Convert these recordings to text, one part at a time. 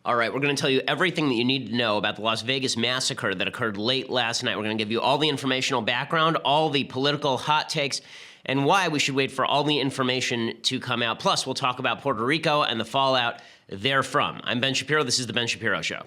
All right, we're going to tell you everything that you need to know about the Las Vegas massacre that occurred late last night. We're going to give you all the informational background, all the political hot takes, and why we should wait for all the information to come out. Plus, we'll talk about Puerto Rico and the fallout therefrom. I'm Ben Shapiro. This is The Ben Shapiro Show.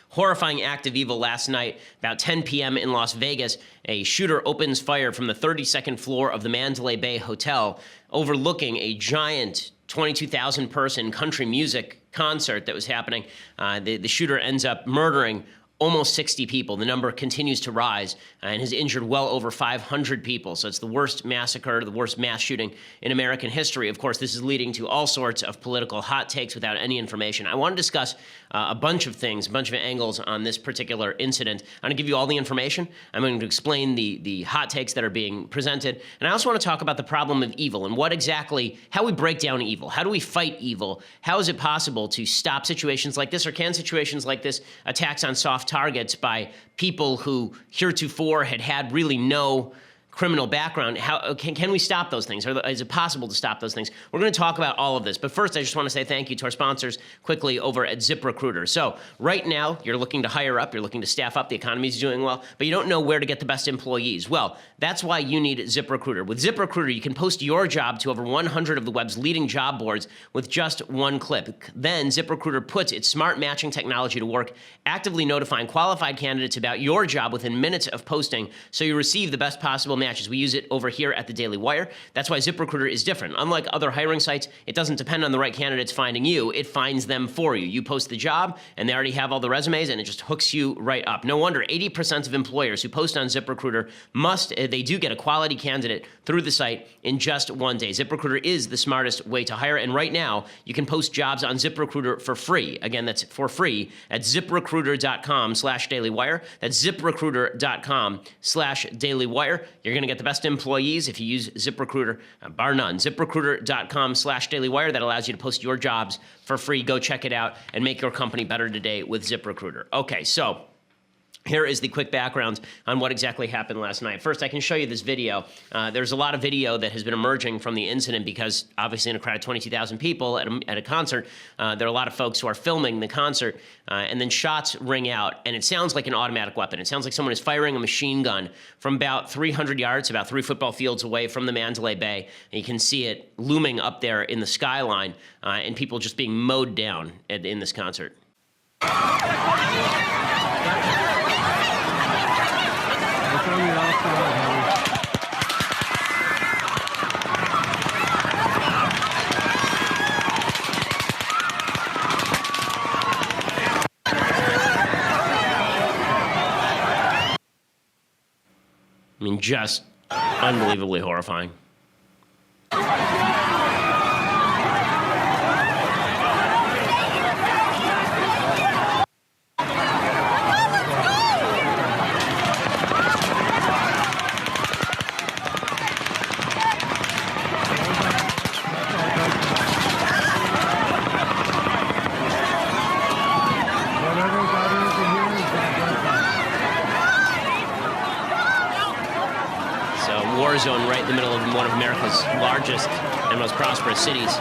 Horrifying act of evil last night, about 10 p.m. in Las Vegas. A shooter opens fire from the 32nd floor of the Mandalay Bay Hotel, overlooking a giant 22,000 person country music concert that was happening. The shooter ends up murdering almost 60 people. The number continues to rise and has injured well over 500 people. So it's the worst massacre, the worst mass shooting in American history. Of course, this is leading to all sorts of political hot takes without any information. I want to discuss a bunch of things, a bunch of angles on this particular incident. I'm going to give you all the information. I'm going to explain the hot takes that are being presented. And I also want to talk about the problem of evil and how we break down evil. How do we fight evil? How is it possible to stop situations like this, or can situations like this, attacks on soft targets by people who heretofore had really no criminal background, how can we stop those things? Or is it possible to stop those things? We're going to talk about all of this. But first, I just want to say thank you to our sponsors quickly over at ZipRecruiter. So right now, you're looking to hire up, you're looking to staff up, the economy is doing well, but you don't know where to get the best employees. Well, that's why you need ZipRecruiter. With ZipRecruiter, you can post your job to over 100 of the web's leading job boards with just one click. Then ZipRecruiter puts its smart matching technology to work, actively notifying qualified candidates about your job within minutes of posting, so you receive the best possible matches. We use it over here at the Daily Wire. That's why ZipRecruiter is different. Unlike other hiring sites, it doesn't depend on the right candidates finding you. It finds them for you. You post the job, and they already have all the resumes, and it just hooks you right up. No wonder 80% of employers who post on ZipRecruiter they do get a quality candidate through the site in just one day. ZipRecruiter is the smartest way to hire, and right now, you can post jobs on ZipRecruiter for free. Again, that's for free at ZipRecruiter.com/dailywire. That's ZipRecruiter.com/dailywire. You're going to get the best employees if you use ZipRecruiter, bar none. ZipRecruiter.com/dailywire. That allows you to post your jobs for free. Go check it out and make your company better today with ZipRecruiter. Okay, so here is the quick background on what exactly happened last night. First, I can show you this video. There's a lot of video that has been emerging from the incident because obviously in a crowd of 22,000 people at a concert, there are a lot of folks who are filming the concert, and then shots ring out, and it sounds like an automatic weapon. It sounds like someone is firing a machine gun from about 300 yards, about 3 football fields away from the Mandalay Bay, and you can see it looming up there in the skyline, and people just being mowed down in this concert. I mean, just unbelievably horrifying. War zone right in the middle of one of America's largest and most prosperous cities.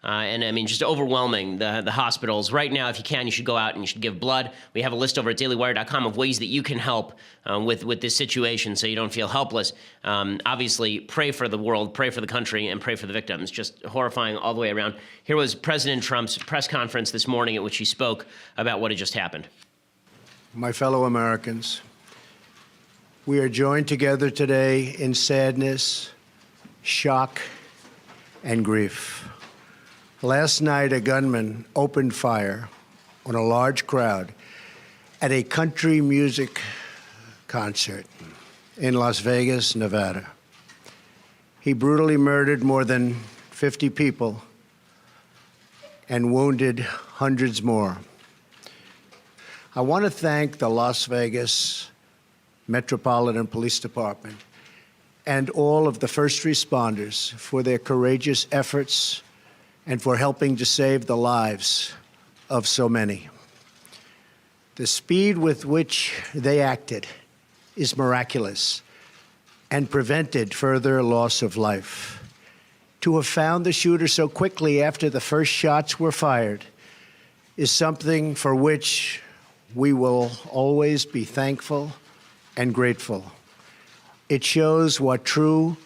And I mean, just overwhelming, the hospitals. Right now, if you can, you should go out and you should give blood. We have a list over at dailywire.com of ways that you can help with this situation so you don't feel helpless. Obviously, pray for the world, pray for the country, and pray for the victims. Just horrifying all the way around. Here was President Trump's press conference this morning at which he spoke about what had just happened. My fellow Americans, we are joined together today in sadness, shock, and grief. Last night, a gunman opened fire on a large crowd at a country music concert in Las Vegas, Nevada. He brutally murdered more than 50 people and wounded hundreds more. I want to thank the Las Vegas Metropolitan Police Department and all of the first responders for their courageous efforts and for helping to save the lives of so many. The speed with which they acted is miraculous, and prevented further loss of life. To have found the shooter so quickly after the first shots were fired is something for which we will always be thankful and grateful. It shows what true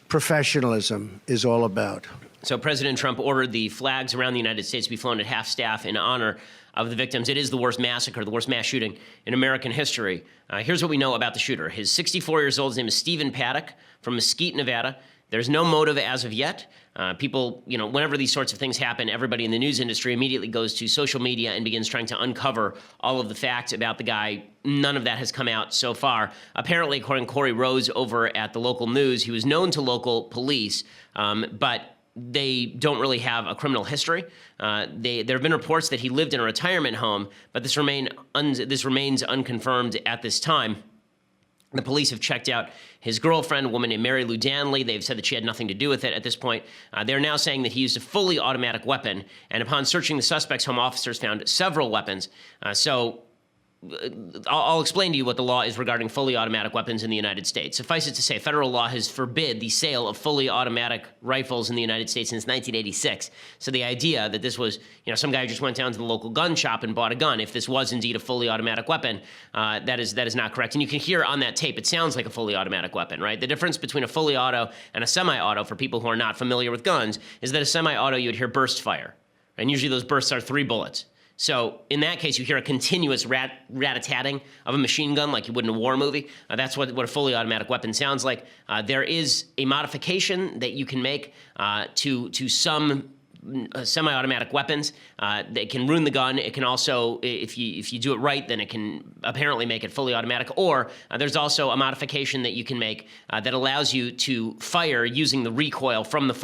professionalism is all about. So President Trump ordered the flags around the United States to be flown at half-staff in honor of the victims. It is the worst massacre, the worst mass shooting in American history. Here's what we know about the shooter. His 64 years old, his name is Stephen Paddock from Mesquite, Nevada. There's no motive as of yet. People, whenever these sorts of things happen, everybody in the news industry immediately goes to social media and begins trying to uncover all of the facts about the guy. None of that has come out so far. Apparently, according to Corey Rose over at the local news, he was known to local police, but they don't really have a criminal history. There have been reports that he lived in a retirement home, but this remains unconfirmed at this time. The police have checked out his girlfriend, a woman named Mary Lou Danley. They've said that she had nothing to do with it at this point. They're now saying that he used a fully automatic weapon, and upon searching the suspect's home, officers found several weapons. I'll explain to you what the law is regarding fully automatic weapons in the United States. Suffice it to say, federal law has forbid the sale of fully automatic rifles in the United States since 1986. So the idea that this was, some guy just went down to the local gun shop and bought a gun, if this was indeed a fully automatic weapon, that is not correct. And you can hear on that tape, it sounds like a fully automatic weapon, right? The difference between a fully auto and a semi-auto, for people who are not familiar with guns, is that a semi-auto, you would hear burst fire. And usually those bursts are 3 bullets. So in that case, you hear a continuous rat-a-tatting of a machine gun like you would in a war movie. That's what a fully automatic weapon sounds like. There is a modification that you can make to some semi-automatic weapons that can ruin the gun. It can also, if you do it right, then it can apparently make it fully automatic. Or there's also a modification that you can make that allows you to fire using the recoil from the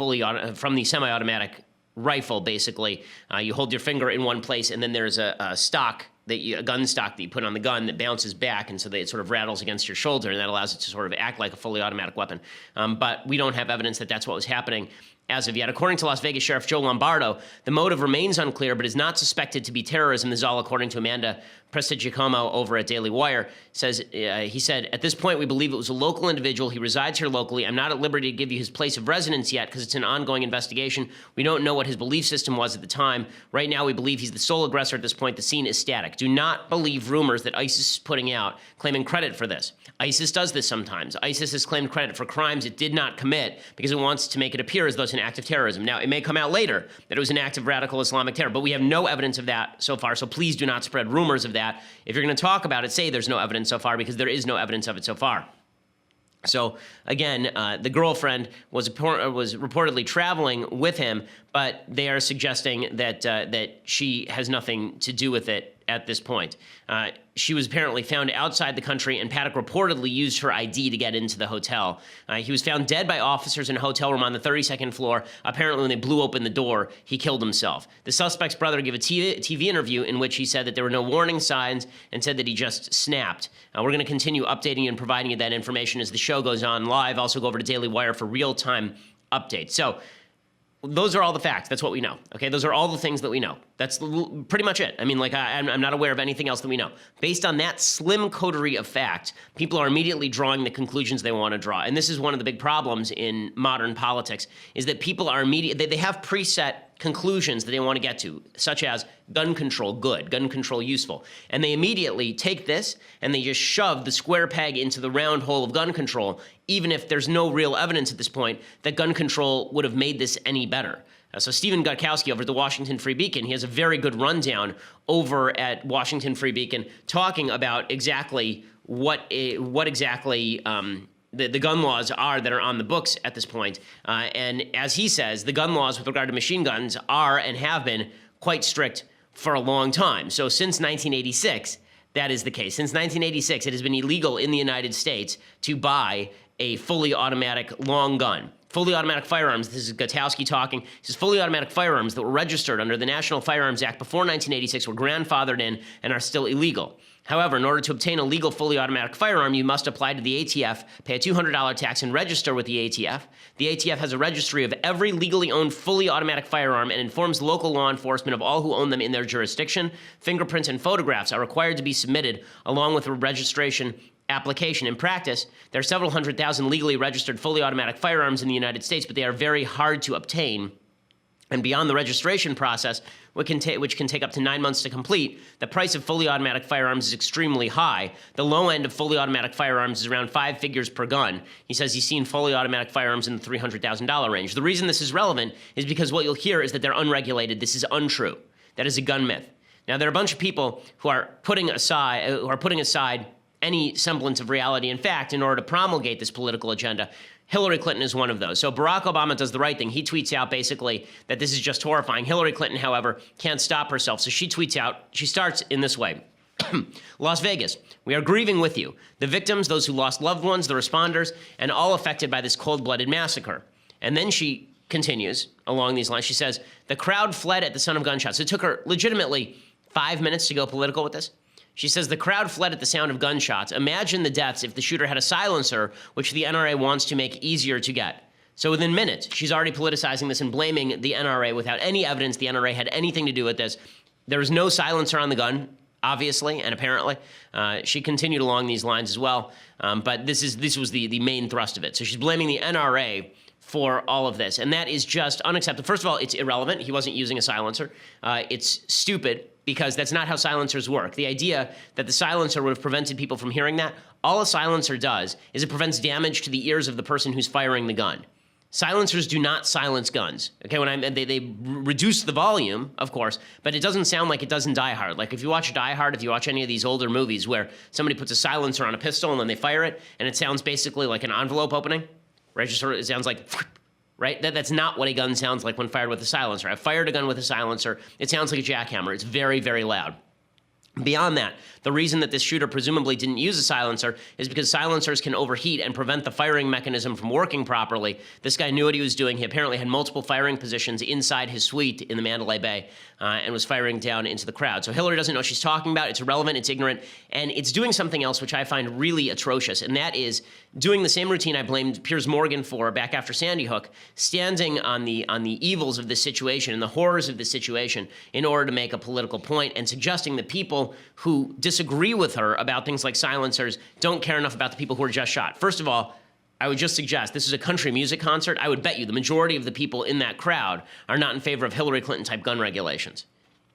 semi-automatic rifle. Basically, you hold your finger in one place, and then there's a stock a gun stock that you put on the gun that bounces back, and so it sort of rattles against your shoulder, and that allows it to sort of act like a fully automatic weapon. But we don't have evidence that that's what was happening as of yet. According to Las Vegas Sheriff Joe Lombardo, the motive remains unclear, but is not suspected to be terrorism. This is all according to Amanda Prestigiacomo over at Daily Wire. He said, "At this point, we believe it was a local individual. He resides here locally. I'm not at liberty to give you his place of residence yet because it's an ongoing investigation. We don't know what his belief system was at the time. Right now, we believe he's the sole aggressor at this point. The scene is static. Do not believe rumors that ISIS is putting out claiming credit for this. ISIS does this sometimes. ISIS has claimed credit for crimes it did not commit because it wants to make it appear as though it's an act of terrorism. Now, it may come out later that it was an act of radical Islamic terror, but we have no evidence of that so far, so please do not spread rumors of that. If you're going to talk about it, say there's no evidence so far, because there is no evidence of it so far." So again, the girlfriend was reportedly traveling with him, but they are suggesting that she has nothing to do with it at this point. She was apparently found outside the country, and Paddock reportedly used her ID to get into the hotel. He was found dead by officers in a hotel room on the 32nd floor. Apparently, when they blew open the door, he killed himself. The suspect's brother gave a TV interview in which he said that there were no warning signs and said that he just snapped. We're going to continue updating you and providing you that information as the show goes on live. Also go over to Daily Wire for real-time updates. So those are all the facts. That's what we know. Okay, those are all the things that we know. That's pretty much it. I mean, I'm not aware of anything else that we know. Based on that slim coterie of fact, people are immediately drawing the conclusions they want to draw. And this is one of the big problems in modern politics, is that people are they have preset conclusions that they want to get to, such as gun control good, gun control useful. And they immediately take this and they just shove the square peg into the round hole of gun control, even if there's no real evidence at this point that gun control would have made this any better. So Stephen Gutkowski over at the Washington Free Beacon, he has a very good rundown over at Washington Free Beacon talking about exactly what exactly the gun laws are that are on the books at this point. And as he says, the gun laws with regard to machine guns are and have been quite strict for a long time. So since 1986, that is the case. Since 1986, it has been illegal in the United States to buy a fully automatic long gun. Fully automatic firearms, this is Gutowski talking, he says fully automatic firearms that were registered under the National Firearms Act before 1986 were grandfathered in and are still illegal. However, in order to obtain a legal fully automatic firearm, you must apply to the ATF, pay a $200 tax, and register with the ATF. The ATF has a registry of every legally owned fully automatic firearm and informs local law enforcement of all who own them in their jurisdiction. Fingerprints and photographs are required to be submitted along with a registration application. In practice, there are several 100,000 legally registered fully automatic firearms in the United States, but they are very hard to obtain. And beyond the registration process, which can take up to 9 months to complete, the price of fully automatic firearms is extremely high. The low end of fully automatic firearms is around 5 figures per gun. He says he's seen fully automatic firearms in the $300,000 range. The reason this is relevant is because what you'll hear is that they're unregulated. This is untrue. That is a gun myth. Now, there are a bunch of people who are putting aside any semblance of reality and fact in order to promulgate this political agenda. Hillary Clinton is one of those. So Barack Obama does the right thing. He tweets out basically that this is just horrifying. Hillary Clinton, however, can't stop herself. So she tweets out, she starts in this way. Las Vegas, we are grieving with you. The victims, those who lost loved ones, the responders, and all affected by this cold-blooded massacre. And then she continues along these lines. She says, the crowd fled at the sound of gunshots. It took her legitimately 5 minutes to go political with this. She says the crowd fled at the sound of gunshots. Imagine the deaths if the shooter had a silencer, which the NRA wants to make easier to get. So within minutes, she's already politicizing this and blaming the NRA without any evidence the NRA had anything to do with this. There was no silencer on the gun, obviously, and apparently. She continued along these lines as well. But this was the main thrust of it. So she's blaming the NRA for all of this. And that is just unacceptable. First of all, it's irrelevant. He wasn't using a silencer. It's stupid, because that's not how silencers work. The idea that the silencer would have prevented people from hearing that, all a silencer does is it prevents damage to the ears of the person who's firing the gun. Silencers do not silence guns. Okay, they reduce the volume, of course, but it doesn't sound like it does in Die Hard. Like if you watch Die Hard, if you watch any of these older movies where somebody puts a silencer on a pistol and then they fire it, and it sounds basically like an envelope opening, right? Just sort of, it sounds like, right? That's not what a gun sounds like when fired with a silencer. I've fired a gun with a silencer. It sounds like a jackhammer. It's very, very loud. Beyond that, the reason that this shooter presumably didn't use a silencer is because silencers can overheat and prevent the firing mechanism from working properly. This guy knew what he was doing. He apparently had multiple firing positions inside his suite in the Mandalay Bay and was firing down into the crowd. So Hillary doesn't know what she's talking about. It's irrelevant. It's ignorant. And it's doing something else which I find really atrocious, and that is doing the same routine I blamed Piers Morgan for back after Sandy Hook, standing on the evils of this situation and the horrors of this situation in order to make a political point and suggesting that people who disagree with her about things like silencers don't care enough about the people who were just shot. First of all, I would just suggest this is a country music concert. I would bet you the majority of the people in that crowd are not in favor of Hillary Clinton-type gun regulations.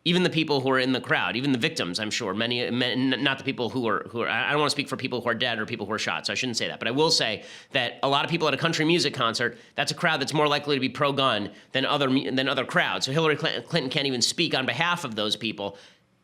Even the people who are in the crowd, even the victims, I'm sure, many, not the people who are, I don't want to speak for people who are dead or people who are shot, so I shouldn't say that. But I will say that a lot of people at a country music concert, that's a crowd that's more likely to be pro-gun than other crowds. So Hillary Clinton can't even speak on behalf of those people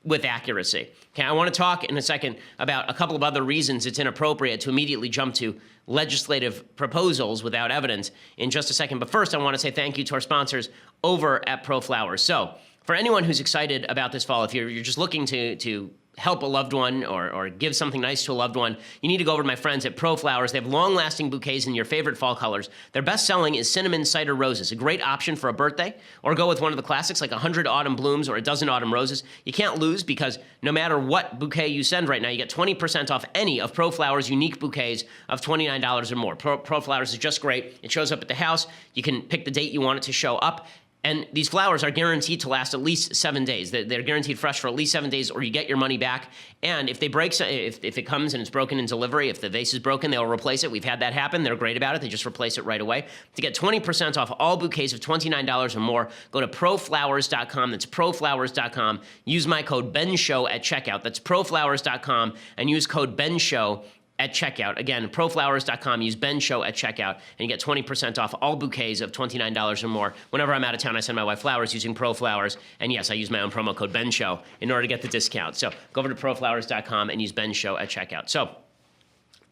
with accuracy. Okay, I want to talk in a second about a couple of other reasons it's inappropriate to immediately jump to legislative proposals without evidence in just a second. But first, I want to say thank you to our sponsors over at ProFlowers. So, for anyone who's excited about this fall, if you're just looking to help a loved one or give something nice to a loved one, you need to go over to my friends at ProFlowers. They have long-lasting bouquets in your favorite fall colors. Their best-selling is Cinnamon Cider Roses, a great option for a birthday, or go with one of the classics like 100 Autumn Blooms or a dozen Autumn Roses. You can't lose because no matter what bouquet you send right now, you get 20% off any of ProFlowers' unique bouquets of $29 or more. ProFlowers is just great. It shows up at the house. You can pick the date you want it to show up. And these flowers are guaranteed to last at least 7 days. They're guaranteed fresh for at least 7 days, or you get your money back. And if they break, if it comes and it's broken in delivery, if the vase is broken, they'll replace it. We've had that happen. They're great about it. They just replace it right away. To get 20% off all bouquets of $29 or more, go to proflowers.com. That's proflowers.com. Use my code BENSHOW at checkout. That's proflowers.com, and use code BENSHOW at checkout. Again, proflowers.com, use BENSHOW at checkout, and you get 20% off all bouquets of $29 or more. Whenever I'm out of town, I send my wife flowers using ProFlowers, and yes, I use my own promo code BENSHOW in order to get the discount. So go over to proflowers.com and use BENSHOW at checkout. So,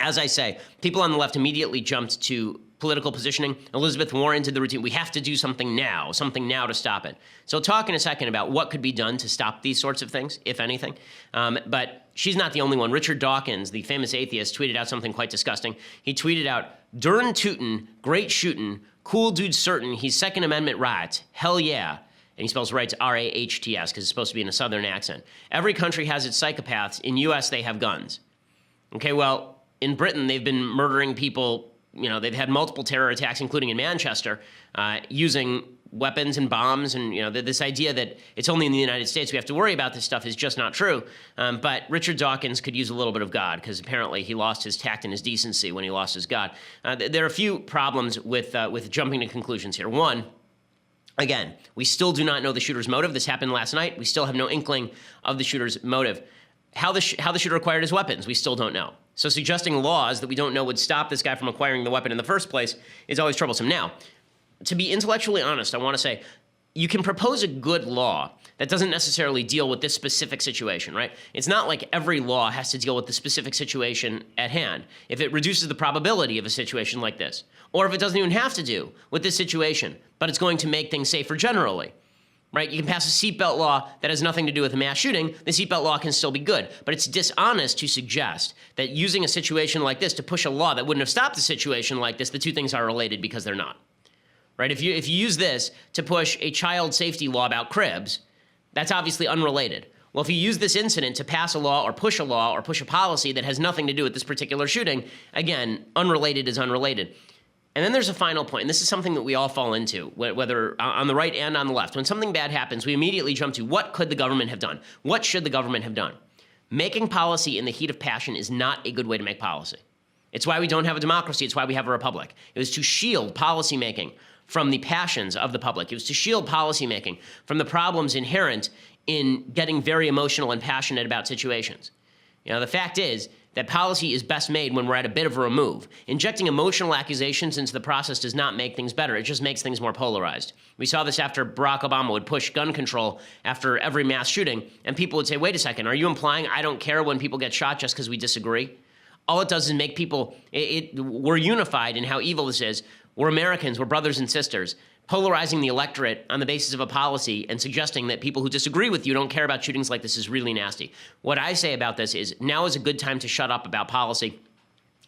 as I say, people on the left immediately jumped to political positioning. Elizabeth Warren did the routine. We have to do something now to stop it. So I'll talk in a second about what could be done to stop these sorts of things, if anything. But she's not the only one. Richard Dawkins, the famous atheist, tweeted out something quite disgusting. He tweeted out, "Dern tootin', great shootin', cool dude certain, he's Second Amendment right, hell yeah." And he spells rights R-A-H-T-S because it's supposed to be in a southern accent. Every country has its psychopaths. In U.S., they have guns. Okay, well, in Britain, they've been murdering people they've had multiple terror attacks, including in Manchester, using weapons and bombs, and this idea that it's only in the United States we have to worry about this stuff is just not true. But Richard Dawkins could use a little bit of God, because apparently he lost his tact and his decency when he lost his God. There are a few problems with jumping to conclusions here. One, again, we still do not know the shooter's motive. This happened last night. We still have no inkling of the shooter's motive. How the shooter acquired his weapons, we still don't know. So suggesting laws that we don't know would stop this guy from acquiring the weapon in the first place is always troublesome. Now, to be intellectually honest, I want to say you can propose a good law that doesn't necessarily deal with this specific situation, right? It's not like every law has to deal with the specific situation at hand. If it reduces the probability of a situation like this, or if it doesn't even have to do with this situation, but it's going to make things safer generally, right? You can pass a seatbelt law that has nothing to do with a mass shooting. The seatbelt law can still be good, but it's dishonest to suggest that using a situation like this to push a law that wouldn't have stopped a situation like this, the two things are related, because they're not. Right? If you use this to push a child safety law about cribs, that's obviously unrelated. Well, if you use this incident to pass a law or push a policy that has nothing to do with this particular shooting, again, unrelated is unrelated. And then there's a final point, and this is something that we all fall into, whether on the right and on the left. When something bad happens, we immediately jump to, what could the government have done? What should the government have done? Making policy in the heat of passion is not a good way to make policy. It's why we don't have a democracy. It's why we have a republic. It was to shield policymaking from the passions of the public. It was to shield policymaking from the problems inherent in getting very emotional and passionate about situations. The fact is that policy is best made when we're at a bit of a remove. Injecting emotional accusations into the process does not make things better. It just makes things more polarized. We saw this after Barack Obama would push gun control after every mass shooting, and people would say, wait a second, are you implying I don't care when people get shot just because we disagree? All it does is make people, we're unified in how evil this is. We're Americans, we're brothers and sisters. Polarizing the electorate on the basis of a policy and suggesting that people who disagree with you don't care about shootings like this is really nasty. What I say about this is now is a good time to shut up about policy.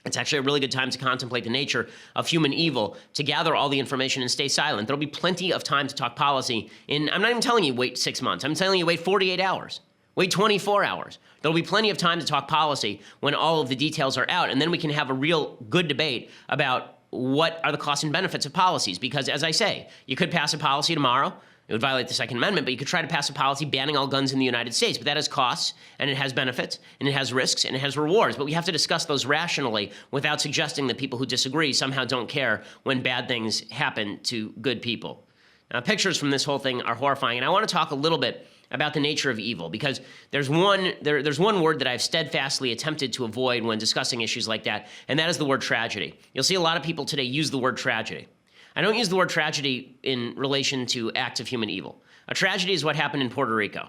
It's actually a really good time to contemplate the nature of human evil, to gather all the information and stay silent. There'll be plenty of time to talk policy. I'm not even telling you wait 6 months. I'm telling you wait 48 hours. Wait 24 hours. There'll be plenty of time to talk policy when all of the details are out, and then we can have a real good debate about what are the costs and benefits of policies. Because, as I say, you could pass a policy tomorrow. It would violate the Second Amendment, but you could try to pass a policy banning all guns in the United States. But that has costs, and it has benefits, and it has risks, and it has rewards. But we have to discuss those rationally without suggesting that people who disagree somehow don't care when bad things happen to good people. Now, pictures from this whole thing are horrifying, and I want to talk a little bit about the nature of evil, because there's one word that I've steadfastly attempted to avoid when discussing issues like that, and that is the word tragedy. You'll see a lot of people today use the word tragedy. I don't use the word tragedy in relation to acts of human evil. A tragedy is what happened in Puerto Rico.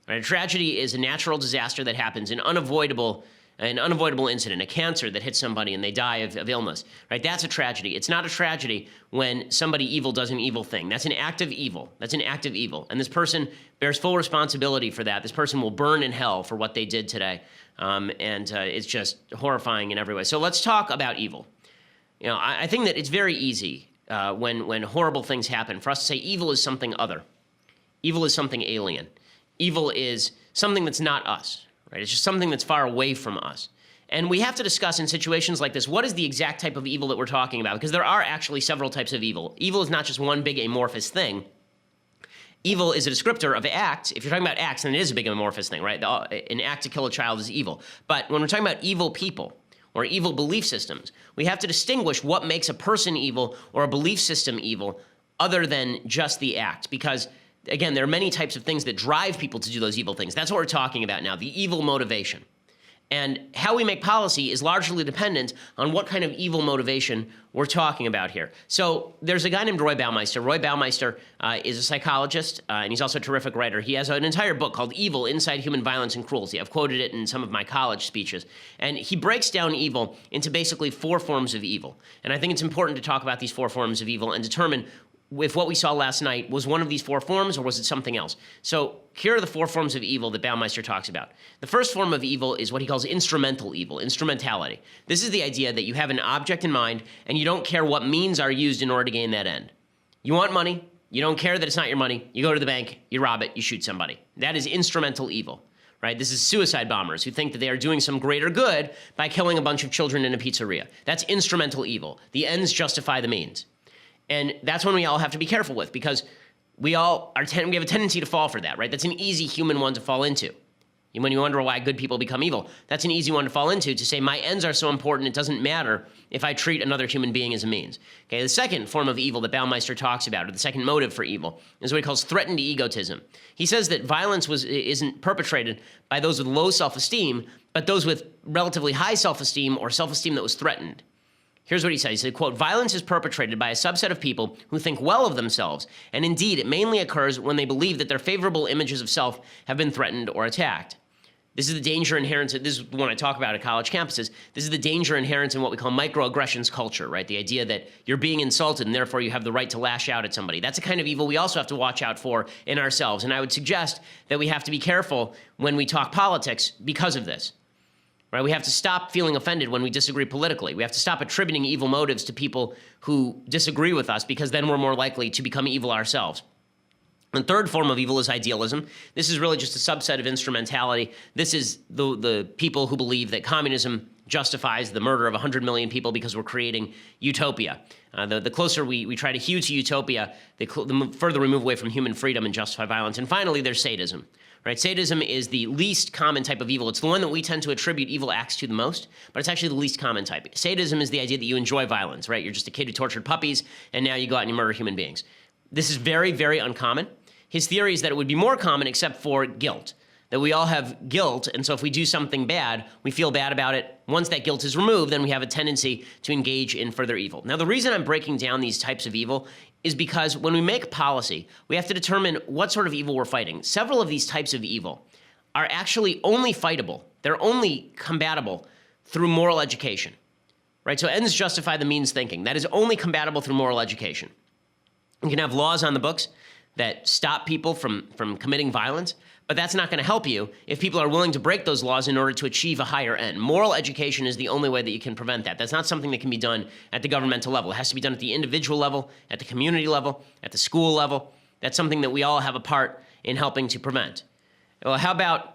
Right? A tragedy is a natural disaster that happens, an unavoidable incident, a cancer that hits somebody and they die of illness. Right? That's a tragedy. It's not a tragedy when somebody evil does an evil thing. That's an act of evil. That's an act of evil. And this person bears full responsibility for that. This person will burn in hell for what they did today. It's just horrifying in every way. So let's talk about evil. I think that it's very easy when horrible things happen for us to say evil is something other. Evil is something alien. Evil is something that's not us. Right? It's just something that's far away from us. And we have to discuss in situations like this, what is the exact type of evil that we're talking about? Because there are actually several types of evil. Evil is not just one big amorphous thing. Evil is a descriptor of acts. If you're talking about acts, then it is a big amorphous thing, right? An act to kill a child is evil. But when we're talking about evil people or evil belief systems, we have to distinguish what makes a person evil or a belief system evil other than just the act. Because again, there are many types of things that drive people to do those evil things. That's what we're talking about now, the evil motivation. And how we make policy is largely dependent on what kind of evil motivation we're talking about here. So there's a guy named Roy Baumeister. Roy Baumeister is a psychologist, and he's also a terrific writer. He has an entire book called Evil, Inside Human Violence and Cruelty. I've quoted it in some of my college speeches. And he breaks down evil into basically 4 forms of evil. And I think it's important to talk about these 4 forms of evil and determine if what we saw last night was one of these 4 forms or was it something else. So here are the 4 forms of evil that Baumeister talks about. The first form of evil is what he calls instrumental evil, instrumentality. This is the idea that you have an object in mind and you don't care what means are used in order to gain that end. You want money, you don't care that it's not your money, you go to the bank, you rob it, you shoot somebody. That is instrumental evil. right? This is suicide bombers who think that they are doing some greater good by killing a bunch of children in a pizzeria. That's instrumental evil. The ends justify the means. And that's one we all have to be careful with, because we have a tendency to fall for that, right? That's an easy human one to fall into. And when you wonder why good people become evil, that's an easy one to fall into, to say my ends are so important it doesn't matter if I treat another human being as a means. Okay, the second form of evil that Baumeister talks about, or the second motive for evil, is what he calls threatened egotism. He says that violence isn't perpetrated by those with low self-esteem, but those with relatively high self-esteem or self-esteem that was threatened. Here's what he said. He said, quote, "Violence is perpetrated by a subset of people who think well of themselves, and indeed it mainly occurs when they believe that their favorable images of self have been threatened or attacked. This is the danger inherent, this is the one I talk about at college campuses, this is the danger inherent in what we call microaggressions culture, right? The idea that you're being insulted and therefore you have the right to lash out at somebody. That's a kind of evil we also have to watch out for in ourselves. And I would suggest that we have to be careful when we talk politics because of this. Right? We have to stop feeling offended when we disagree politically. We have to stop attributing evil motives to people who disagree with us, because then we're more likely to become evil ourselves. The third form of evil is idealism. This is really just a subset of instrumentality. This is the people who believe that communism justifies the murder of 100 million people because we're creating utopia. The closer we try to hew to utopia, the further we move away from human freedom and justify violence. And finally, there's sadism. Right? Sadism is the least common type of evil. It's the one that we tend to attribute evil acts to the most, but it's actually the least common type. Sadism is the idea that you enjoy violence, right? You're just a kid who tortured puppies, and now you go out and you murder human beings. This is very, very uncommon. His theory is that it would be more common except for guilt, that we all have guilt, and so if we do something bad, we feel bad about it. Once that guilt is removed, then we have a tendency to engage in further evil. Now, the reason I'm breaking down these types of evil is because when we make policy, we have to determine what sort of evil we're fighting. Several of these types of evil are actually only fightable. They're only combatable through moral education, right? So ends justify the means thinking. That is only combatable through moral education. You can have laws on the books that stop people from committing violence, but that's not going to help you if people are willing to break those laws in order to achieve a higher end. Moral education is the only way that you can prevent that. That's not something that can be done at the governmental level. It has to be done at the individual level, at the community level, at the school level. That's something that we all have a part in helping to prevent. Well, how about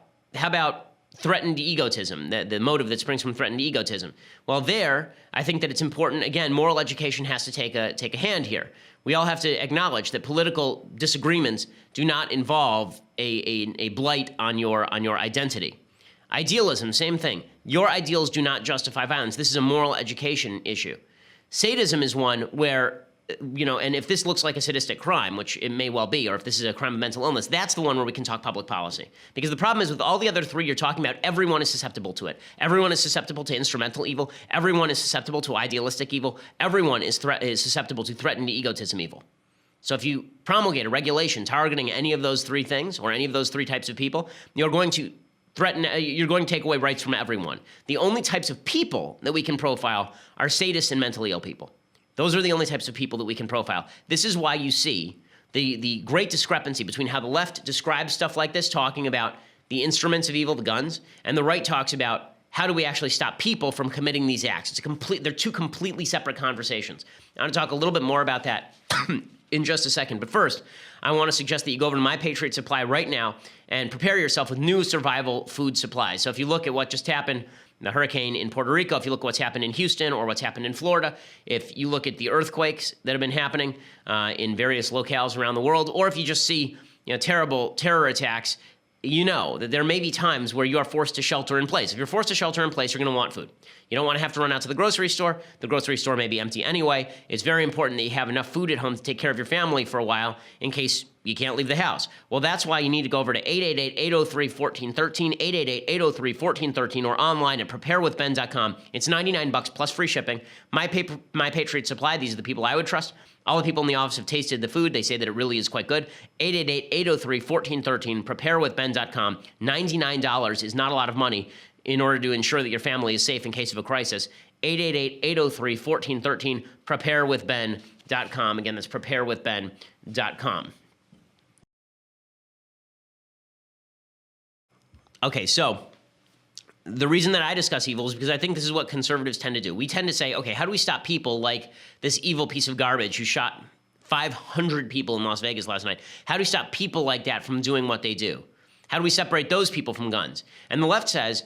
threatened egotism, the motive that springs from threatened egotism? Well, there, I think that it's important, again, moral education has to take a hand here. We all have to acknowledge that political disagreements do not involve a blight on your identity. Idealism, same thing. Your ideals do not justify violence. This is a moral education issue. Sadism is one where, and if this looks like a sadistic crime, which it may well be, or if this is a crime of mental illness, that's the one where we can talk public policy. Because the problem is with all the other three you're talking about, everyone is susceptible to it. Everyone is susceptible to instrumental evil. Everyone is susceptible to idealistic evil. Everyone is susceptible to threatened egotism evil. So if you promulgate a regulation targeting any of those three things, or any of those three types of people, you're going to take away rights from everyone. The only types of people that we can profile are sadists and mentally ill people. Those are the only types of people that we can profile. This is why you see the great discrepancy between how the left describes stuff like this, talking about the instruments of evil, the guns, and the right talks about how do we actually stop people from committing these acts. They're two completely separate conversations. I want to talk a little bit more about that in just a second. But first, I want to suggest that you go over to My Patriot Supply right now and prepare yourself with new survival food supplies. So if you look at what just happened, the hurricane in Puerto Rico, if you look at what's happened in Houston or what's happened in Florida, if you look at the earthquakes that have been happening in various locales around the world, or if you just see terrible terror attacks, you know that there may be times where you are forced to shelter in place. If you're forced to shelter in place, you're going to want food. You don't want to have to run out to the grocery store. The grocery store may be empty anyway. It's very important that you have enough food at home to take care of your family for a while in case you can't leave the house. Well, that's why you need to go over to 888-803-1413, 888-803-1413, or online at preparewithben.com. It's $99 plus free shipping. My Patriot Supply, these are the people I would trust. All the people in the office have tasted the food. They say that it really is quite good. 888-803-1413, preparewithben.com. $99 is not a lot of money in order to ensure that your family is safe in case of a crisis. 888-803-1413, preparewithben.com. Again, that's preparewithben.com. Okay, so the reason that I discuss evil is because I think this is what conservatives tend to do. We tend to say, okay, how do we stop people like this evil piece of garbage who shot 500 people in Las Vegas last night? How do we stop people like that from doing what they do? How do we separate those people from guns? And the left says,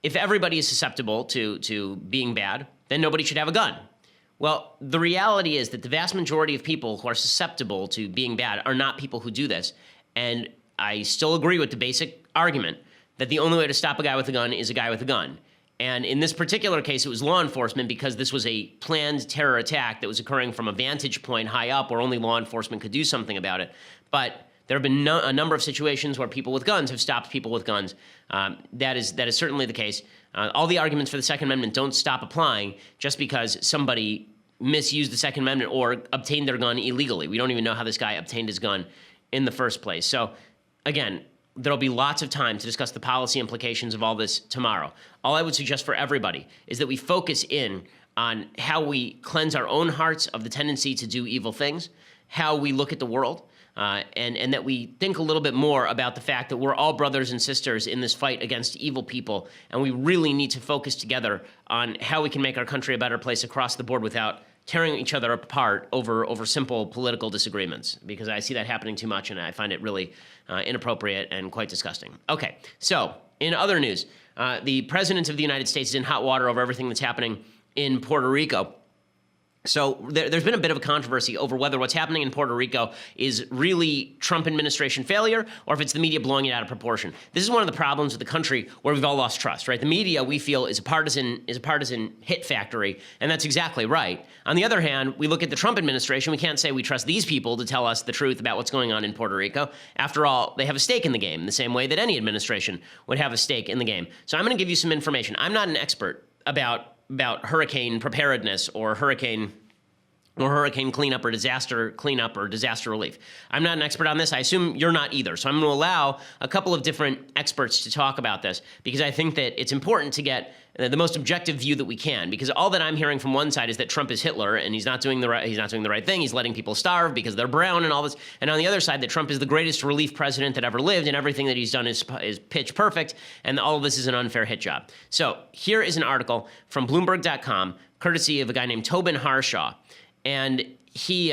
if everybody is susceptible to being bad, then nobody should have a gun. Well, the reality is that the vast majority of people who are susceptible to being bad are not people who do this. And I still agree with the basic argument that the only way to stop a guy with a gun is a guy with a gun. And in this particular case, it was law enforcement because this was a planned terror attack that was occurring from a vantage point high up where only law enforcement could do something about it. But there have been a number of situations where people with guns have stopped people with guns. That is certainly the case. All the arguments for the Second Amendment don't stop applying just because somebody misused the Second Amendment or obtained their gun illegally. We don't even know how this guy obtained his gun in the first place. So, again, there'll be lots of time to discuss the policy implications of all this tomorrow. All I would suggest for everybody is that we focus in on how we cleanse our own hearts of the tendency to do evil things, how we look at the world, and that we think a little bit more about the fact that we're all brothers and sisters in this fight against evil people, and we really need to focus together on how we can make our country a better place across the board without tearing each other apart over simple political disagreements, because I see that happening too much, and I find it really inappropriate and quite disgusting. Okay, so in other news, the President of the United States is in hot water over everything that's happening in Puerto Rico. So there's been a bit of a controversy over whether what's happening in Puerto Rico is really Trump administration failure or if it's the media blowing it out of proportion. This is one of the problems with the country where we've all lost trust, right? The media, we feel, is a partisan hit factory, and that's exactly right. On the other hand, we look at the Trump administration, we can't say we trust these people to tell us the truth about what's going on in Puerto Rico. After all, they have a stake in the game, the same way that any administration would have a stake in the game. So I'm going to give you some information. I'm not an expert about hurricane preparedness or hurricane cleanup or disaster relief. I'm not an expert on this. I assume you're not either. So I'm going to allow a couple of different experts to talk about this because I think that it's important to get the most objective view that we can, because all that I'm hearing from one side is that Trump is Hitler and he's not doing the right thing. He's letting people starve because they're brown and all this. And on the other side, that Trump is the greatest relief president that ever lived and everything that he's done is pitch perfect, and all of this is an unfair hit job. So here is an article from Bloomberg.com, courtesy of a guy named Tobin Harshaw. And he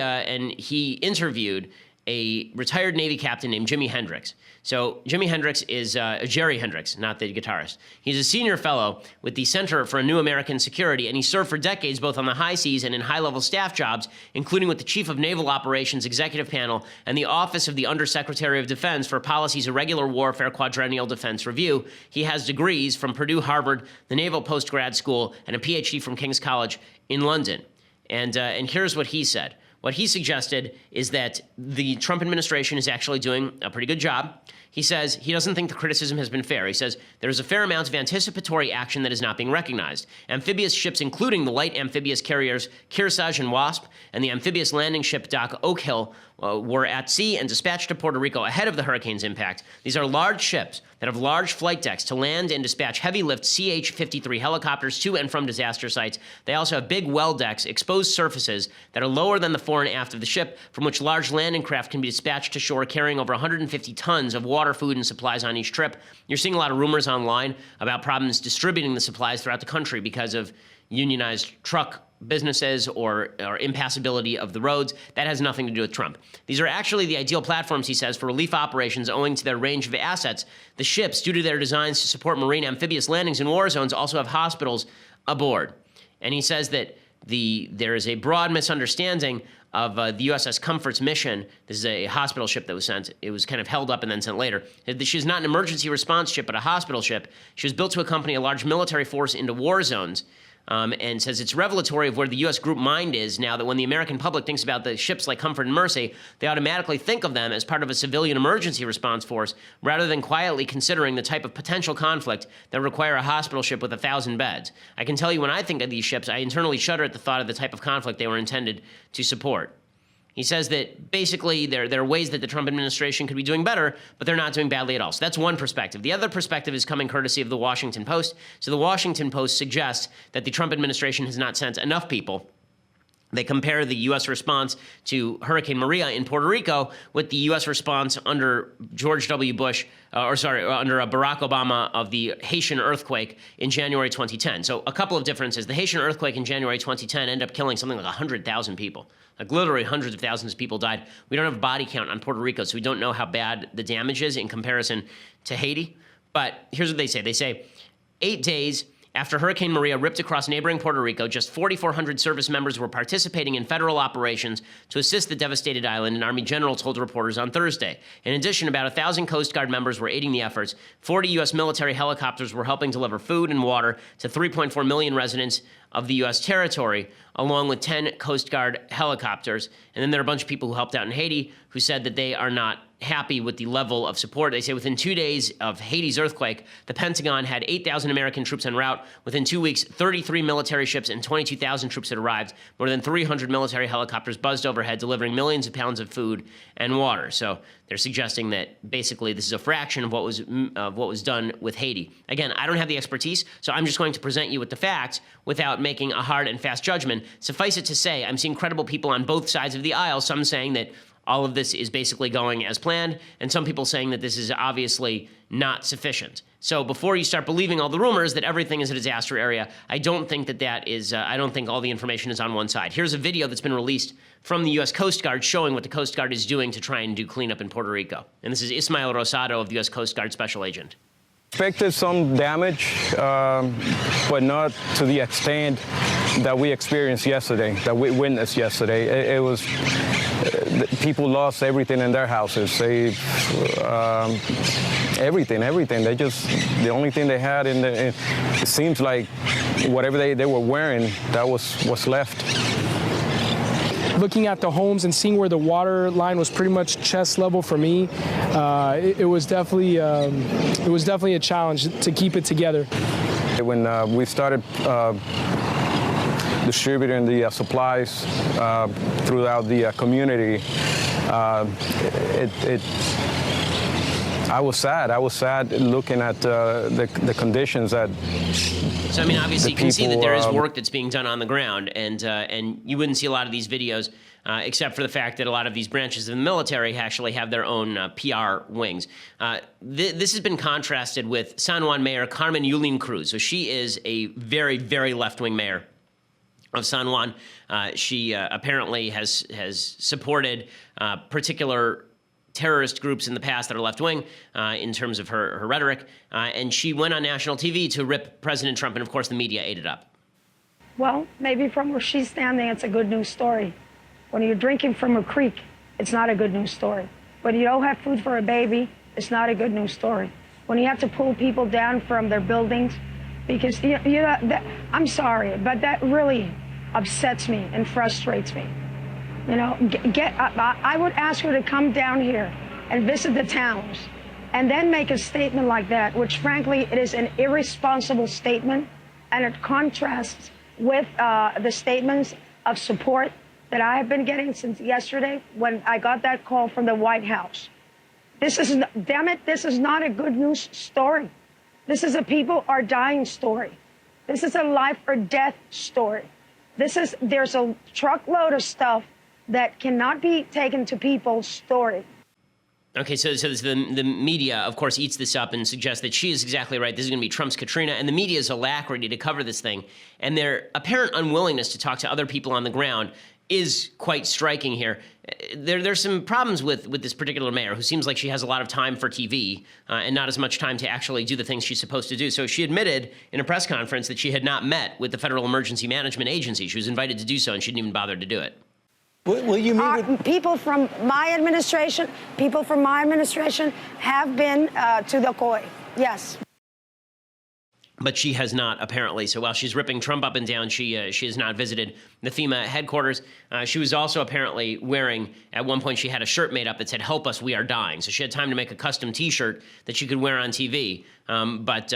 interviewed a retired Navy captain named Jimi Hendrix. So Jimi Hendrix is Jerry Hendrix, not the guitarist. He's a senior fellow with the Center for New American Security, and he served for decades both on the high seas and in high-level staff jobs, including with the Chief of Naval Operations Executive Panel and the Office of the Undersecretary of Defense for Policy's Irregular Warfare Quadrennial Defense Review. He has degrees from Purdue, Harvard, the Naval Postgrad School, and a PhD from King's College in London. And here's what he said. What he suggested is that the Trump administration is actually doing a pretty good job. He says he doesn't think the criticism has been fair. He says there's a fair amount of anticipatory action that is not being recognized. Amphibious ships, including the light amphibious carriers Kearsarge and Wasp, and the amphibious landing ship Doc Oak Hill, were at sea and dispatched to Puerto Rico ahead of the hurricane's impact. These are large ships that have large flight decks to land and dispatch heavy-lift CH-53 helicopters to and from disaster sites. They also have big well decks, exposed surfaces that are lower than the fore and aft of the ship, from which large landing craft can be dispatched to shore carrying over 150 tons of water, food, and supplies on each trip. You're seeing a lot of rumors online about problems distributing the supplies throughout the country because of unionized truck businesses or impassability of the roads. That has nothing to do with Trump. These are actually the ideal platforms, he says, for relief operations owing to their range of assets. The ships, due to their designs to support marine amphibious landings in war zones, also have hospitals aboard. And he says that there is a broad misunderstanding of the USS Comfort's mission. This is a hospital ship that was sent. It was kind of held up and then sent later. She's not an emergency response ship, but a hospital ship. She was built to accompany a large military force into war zones. And says it's revelatory of where the U.S. group mind is now that when the American public thinks about the ships like Comfort and Mercy, they automatically think of them as part of a civilian emergency response force rather than quietly considering the type of potential conflict that require a hospital ship with 1,000 beds. I can tell you when I think of these ships, I internally shudder at the thought of the type of conflict they were intended to support. He says that basically there are ways that the Trump administration could be doing better, but they're not doing badly at all. So that's one perspective. The other perspective is coming courtesy of the Washington Post. So the Washington Post suggests that the Trump administration has not sent enough people They compare the U.S. response to Hurricane Maria in Puerto Rico with the U.S. response under George W. Bush, under Barack Obama of the Haitian earthquake in January 2010. So a couple of differences. The Haitian earthquake in January 2010 ended up killing something like 100,000 people. Like literally hundreds of thousands of people died. We don't have a body count on Puerto Rico, so we don't know how bad the damage is in comparison to Haiti. But here's what they say. They say 8 days after Hurricane Maria ripped across neighboring Puerto Rico, just 4,400 service members were participating in federal operations to assist the devastated island, an Army general told reporters on Thursday. In addition, about 1,000 Coast Guard members were aiding the efforts. 40 U.S. military helicopters were helping deliver food and water to 3.4 million residents of the U.S. territory, along with 10 Coast Guard helicopters. And then there are a bunch of people who helped out in Haiti who said that they are not happy with the level of support. They say within 2 days of Haiti's earthquake, the Pentagon had 8,000 American troops en route. Within 2 weeks, 33 military ships and 22,000 troops had arrived. More than 300 military helicopters buzzed overhead, delivering millions of pounds of food and water. So they're suggesting that basically this is a fraction of what was done with Haiti. Again, I don't have the expertise, so I'm just going to present you with the facts without making a hard and fast judgment. Suffice it to say, I'm seeing credible people on both sides of the aisle, some saying that all of this is basically going as planned, and some people saying that this is obviously not sufficient. So before you start believing all the rumors that everything is a disaster area, I don't think I don't think all the information is on one side. Here's a video that's been released from the U.S. Coast Guard showing what the Coast Guard is doing to try and do cleanup in Puerto Rico. And this is Ismael Rosado of the U.S. Coast Guard Special Agent. Expected some damage, but not to the extent that we experienced yesterday, that we witnessed yesterday. It was people lost everything in their houses. They everything. They just, the only thing they had it seems like whatever they were wearing, that was left. Looking at the homes and seeing where the water line was pretty much chest level for me, it was definitely a challenge to keep it together. When we started distributing the supplies throughout the community, I was sad. I was sad looking at the conditions that. So I mean, obviously, you can see that there is work that's being done on the ground, and you wouldn't see a lot of these videos, except for the fact that a lot of these branches of the military actually have their own PR wings. This has been contrasted with San Juan Mayor Carmen Yulín Cruz. So she is a very, very left-wing mayor of San Juan. She apparently has supported particular terrorist groups in the past that are left-wing in terms of her rhetoric. And she went on national TV to rip President Trump, and of course the media ate it up. Well, maybe from where she's standing, it's a good news story. When you're drinking from a creek, it's not a good news story. When you don't have food for a baby, it's not a good news story. When you have to pull people down from their buildings, because I'm sorry, but that really upsets me and frustrates me. You know, I would ask her to come down here and visit the towns and then make a statement like that, which frankly, it is an irresponsible statement, and it contrasts with the statements of support that I have been getting since yesterday when I got that call from the White House. Damn it, this is not a good news story. This is a people are dying story. This is a life or death story. There's a truckload of stuff that cannot be taken to people's story. Okay, so the media, of course, eats this up and suggests that she is exactly right. This is going to be Trump's Katrina, and the media's alacrity to cover this thing. And their apparent unwillingness to talk to other people on the ground is quite striking here. There's some problems with this particular mayor, who seems like she has a lot of time for TV and not as much time to actually do the things she's supposed to do. So she admitted in a press conference that she had not met with the Federal Emergency Management Agency. She was invited to do so, and she didn't even bother to do it. Will you meet with people from my administration? People from my administration have been to the COI. Yes. But she has not, apparently. So while she's ripping Trump up and down, she has not visited the FEMA headquarters. She was also apparently wearing, at one point she had a shirt made up that said, "Help us, we are dying." So she had time to make a custom T-shirt that she could wear on TV. But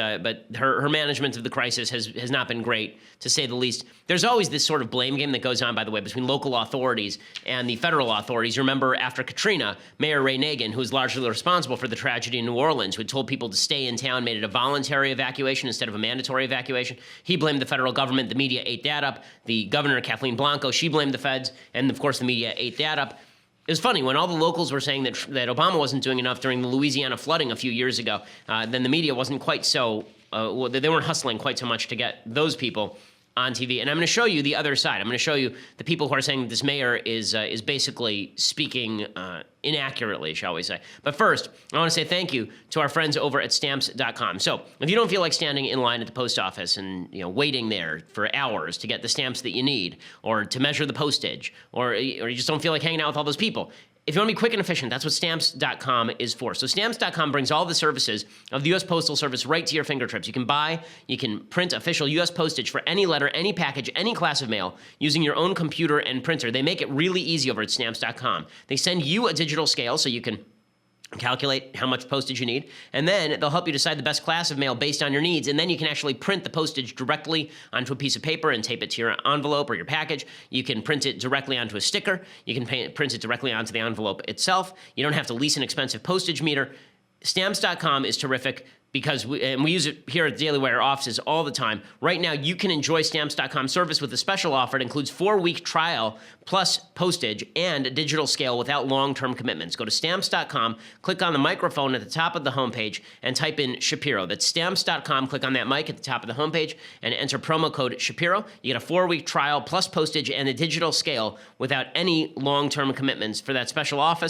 her management of the crisis has not been great, to say the least. There's always this sort of blame game that goes on, by the way, between local authorities and the federal authorities. You remember after Katrina, Mayor Ray Nagin, who was largely responsible for the tragedy in New Orleans, who had told people to stay in town, made it a voluntary evacuation instead of a mandatory evacuation. He blamed the federal government. The media ate that up. The governor, Kathleen Blanco, she blamed the feds. And, of course, the media ate that up. It was funny, when all the locals were saying that Obama wasn't doing enough during the Louisiana flooding a few years ago, then the media wasn't quite so, they weren't hustling quite so much to get those people on TV. And I'm going to show you the other side. I'm going to show you the people who are saying that this mayor is basically speaking inaccurately, shall we say. But first, I want to say thank you to our friends over at Stamps.com. So if you don't feel like standing in line at the post office and waiting there for hours to get the stamps that you need, or to measure the postage, or you just don't feel like hanging out with all those people, if you want to be quick and efficient, that's what Stamps.com is for. So Stamps.com brings all the services of the U.S. Postal Service right to your fingertips. You can print official U.S. postage for any letter, any package, any class of mail using your own computer and printer. They make it really easy over at Stamps.com. They send you a digital scale so you can calculate how much postage you need, and then they'll help you decide the best class of mail based on your needs, and then you can actually print the postage directly onto a piece of paper and tape it to your envelope or your package. You can print it directly onto a sticker. You can print it directly onto the envelope itself. You don't have to lease an expensive postage meter. Stamps.com is terrific because we use it here at the Daily Wire offices all the time. Right now, you can enjoy Stamps.com service with a special offer. It includes 4-week trial plus postage and a digital scale without long-term commitments. Go to Stamps.com, click on the microphone at the top of the homepage, and type in Shapiro. That's Stamps.com. Click on that mic at the top of the homepage and enter promo code Shapiro. You get a 4-week trial plus postage and a digital scale without any long-term commitments. For that special offer,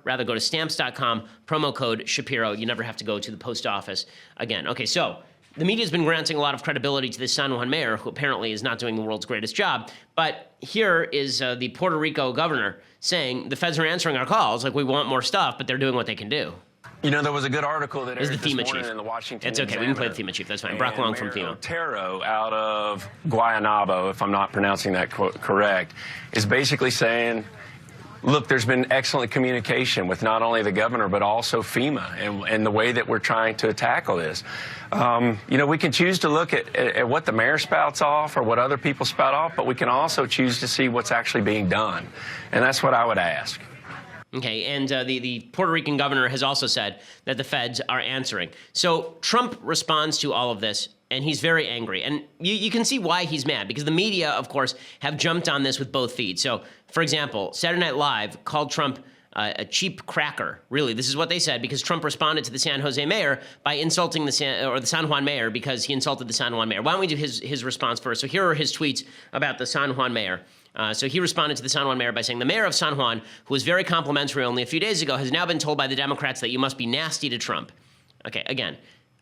go to Stamps.com, promo code Shapiro. You never have to go to the post office again. Okay, so the media's been granting a lot of credibility to this San Juan mayor, who apparently is not doing the world's greatest job. But here is the Puerto Rico governor saying the feds are answering our calls, like we want more stuff, but they're doing what they can do. There was a good article that aired the this FEMA morning chief. in the Washington It's okay, Examiner. we can play the FEMA chief, that's fine. Brock Long from Mayor FEMA. Otero out of Guaynabo, if I'm not pronouncing that correct, is basically saying, look, there's been excellent communication with not only the governor, but also FEMA and the way that we're trying to tackle this. We can choose to look at what the mayor spouts off or what other people spout off, but we can also choose to see what's actually being done. And that's what I would ask. Okay, and the Puerto Rican governor has also said that the feds are answering. So Trump responds to all of this, and he's very angry. And you can see why he's mad, because the media, of course, have jumped on this with both feet. So, for example, Saturday Night Live called Trump a cheap cracker. Really, this is what they said, because Trump responded to the San Jose mayor by insulting the San Juan mayor because he insulted the San Juan mayor. Why don't we do his response first? So here are his tweets about the San Juan mayor. So he responded to the San Juan mayor by saying, the mayor of San Juan, who was very complimentary only a few days ago, has now been told by the Democrats that you must be nasty to Trump. Okay, again,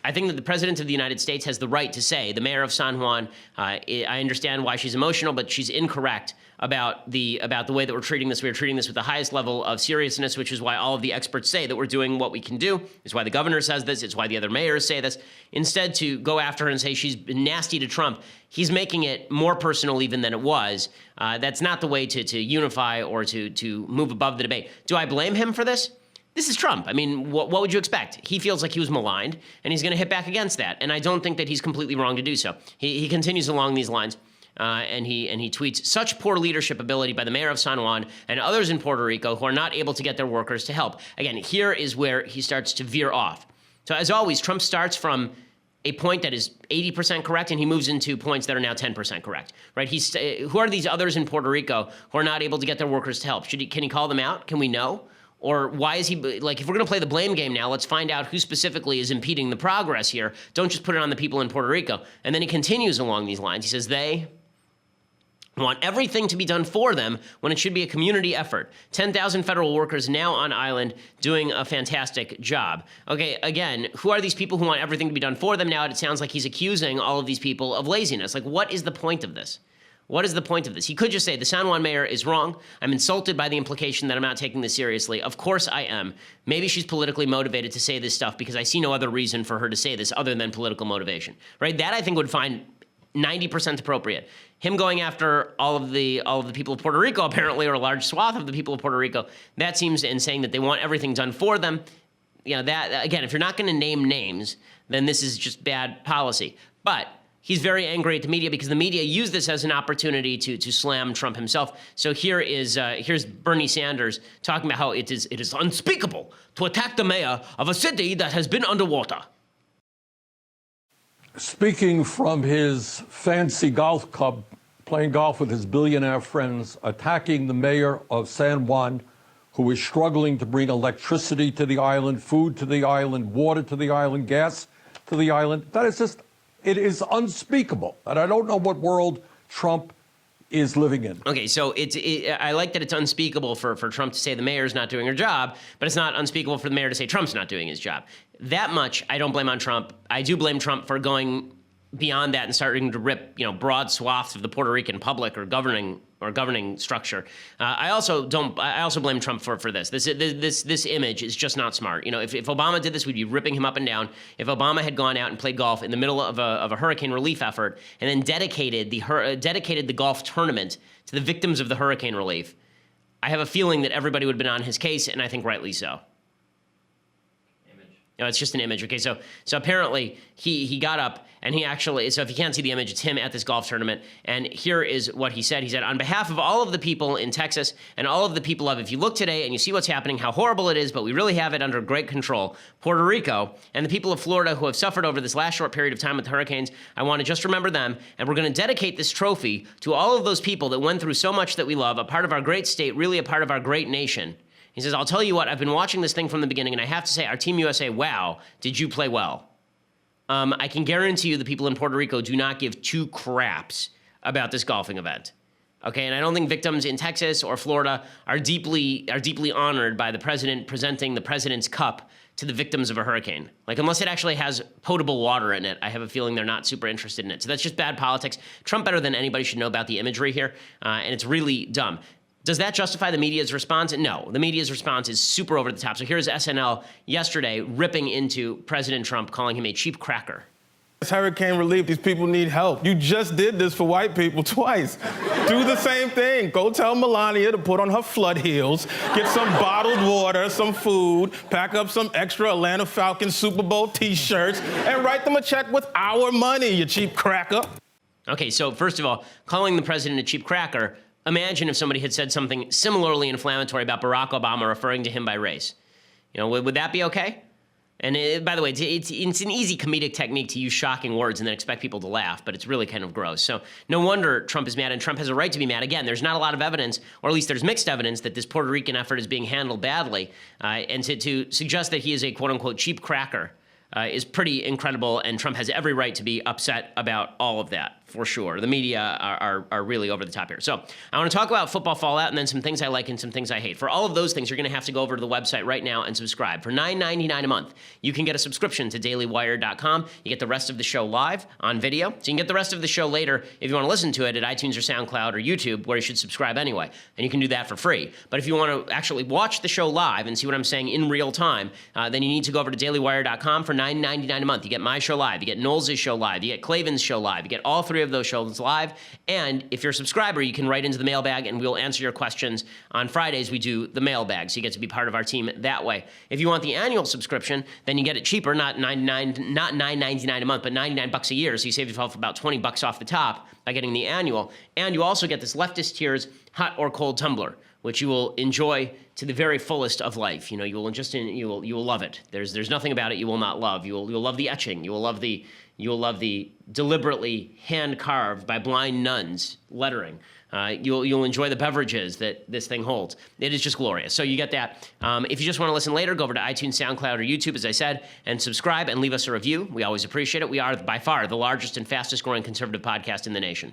I think that the president of the United States has the right to say the mayor of San Juan, I understand why she's emotional, but she's incorrect about the way that we're treating this. We're treating this with the highest level of seriousness, which is why all of the experts say that we're doing what we can do. It's why the governor says this. It's why the other mayors say this. Instead, to go after her and say she's been nasty to Trump, he's making it more personal even than it was. That's not the way to unify or to move above the debate. Do I blame him for this? This is Trump. I mean, what would you expect? He feels like he was maligned, and he's going to hit back against that. And I don't think that he's completely wrong to do so. He continues along these lines. And he tweets, such poor leadership ability by the mayor of San Juan and others in Puerto Rico who are not able to get their workers to help. Again, here is where he starts to veer off. So as always, Trump starts from a point that is 80% correct, and he moves into points that are now 10% correct, right? Who are these others in Puerto Rico who are not able to get their workers to help? Can he call them out? Can we know? Or why is he, like, if we're going to play the blame game now, let's find out who specifically is impeding the progress here. Don't just put it on the people in Puerto Rico. And then he continues along these lines. He says, they want everything to be done for them when it should be a community effort. 10,000 federal workers now on island doing a fantastic job. Okay, again, who are these people who want everything to be done for them? Now it sounds like he's accusing all of these people of laziness. Like, what is the point of this? What is the point of this? He could just say, the San Juan mayor is wrong. I'm insulted by the implication that I'm not taking this seriously. Of course I am. Maybe she's politically motivated to say this stuff because I see no other reason for her to say this other than political motivation, right? That I think would find 90% appropriate. Him going after all of the people of Puerto Rico, apparently, or a large swath of the people of Puerto Rico, that seems, and saying that they want everything done for them, that, again, if you're not going to name names, then this is just bad policy. But he's very angry at the media because the media used this as an opportunity to slam Trump himself. So here's Bernie Sanders talking about how it is unspeakable to attack the mayor of a city that has been underwater. Speaking from his fancy golf club, playing golf with his billionaire friends, attacking the mayor of San Juan, who is struggling to bring electricity to the island, food to the island, water to the island, gas to the island. That is just, it is unspeakable. And I don't know what world Trump is living in. Okay, so I like that it's unspeakable for Trump to say the mayor's not doing her job, but it's not unspeakable for the mayor to say Trump's not doing his job. That much I don't blame on Trump. I do blame Trump for going beyond that and starting to rip, broad swaths of the Puerto Rican public or governing structure. I also blame Trump for this. This image is just not smart. If Obama did this, we'd be ripping him up and down. If Obama had gone out and played golf in the middle of a hurricane relief effort and then dedicated the golf tournament to the victims of the hurricane relief, I have a feeling that everybody would have been on his case, and I think rightly so. It's just an image. Okay, so apparently he got up and he actually, so if you can't see the image, it's him at this golf tournament. And here is what he said. He said, on behalf of all of the people in Texas and all of the people if you look today and you see what's happening, how horrible it is, but we really have it under great control. Puerto Rico and the people of Florida who have suffered over this last short period of time with the hurricanes, I want to just remember them. And we're going to dedicate this trophy to all of those people that went through so much that we love, a part of our great state, really a part of our great nation. He says, I'll tell you what, I've been watching this thing from the beginning, and I have to say, our Team USA, wow, did you play well? I can guarantee you the people in Puerto Rico do not give two craps about this golfing event. Okay, and I don't think victims in Texas or Florida are deeply honored by the president presenting the president's cup to the victims of a hurricane. Like, unless it actually has potable water in it, I have a feeling they're not super interested in it. So that's just bad politics. Trump, better than anybody, should know about the imagery here, and it's really dumb. Does that justify the media's response? No, the media's response is super over the top. So here's SNL yesterday ripping into President Trump, calling him a cheap cracker. It's hurricane relief. These people need help. You just did this for white people twice. Do the same thing. Go tell Melania to put on her flood heels, get some bottled water, some food, pack up some extra Atlanta Falcons Super Bowl T-shirts, and write them a check with our money, you cheap cracker. Okay, so first of all, calling the president a cheap cracker, imagine if somebody had said something similarly inflammatory about Barack Obama referring to him by race. Would that be okay? And by the way, it's an easy comedic technique to use shocking words and then expect people to laugh, but it's really kind of gross. So no wonder Trump is mad, and Trump has a right to be mad. Again, there's not a lot of evidence, or at least there's mixed evidence, that this Puerto Rican effort is being handled badly. And to suggest that he is a quote-unquote cheap cracker is pretty incredible, and Trump has every right to be upset about all of that, for sure. The media are really over the top here. So I want to talk about football fallout and then some things I like and some things I hate. For all of those things, you're going to have to go over to the website right now and subscribe. For $9.99 a month, you can get a subscription to dailywire.com. You get the rest of the show live on video, so you can get the rest of the show later if you want to listen to it at iTunes or SoundCloud or YouTube, where you should subscribe anyway, and you can do that for free. But if you want to actually watch the show live and see what I'm saying in real time, then you need to go over to dailywire.com for $9.99 a month. You get my show live, you get Knowles' show live, you get Clavin's show live, you get all three of those shows live, and if you're a subscriber, you can write into the mailbag and we'll answer your questions. On Fridays, we do the mailbag, so you get to be part of our team that way. If you want the annual subscription, then you get it cheaper, not $9.99 a month, but $99 a year, so you save yourself about $20 off the top by getting the annual, and you also get this leftist tiers hot or cold tumbler, which you will enjoy to the very fullest of life. You will love it. There's nothing about it you will not love. You'll love the etching. You will love the deliberately hand carved by blind nuns lettering. You'll enjoy the beverages that this thing holds. It is just glorious. So you get that. If you just want to listen later, go over to iTunes, SoundCloud, or YouTube, as I said, and subscribe and leave us a review. We always appreciate it. We are by far the largest and fastest growing conservative podcast in the nation.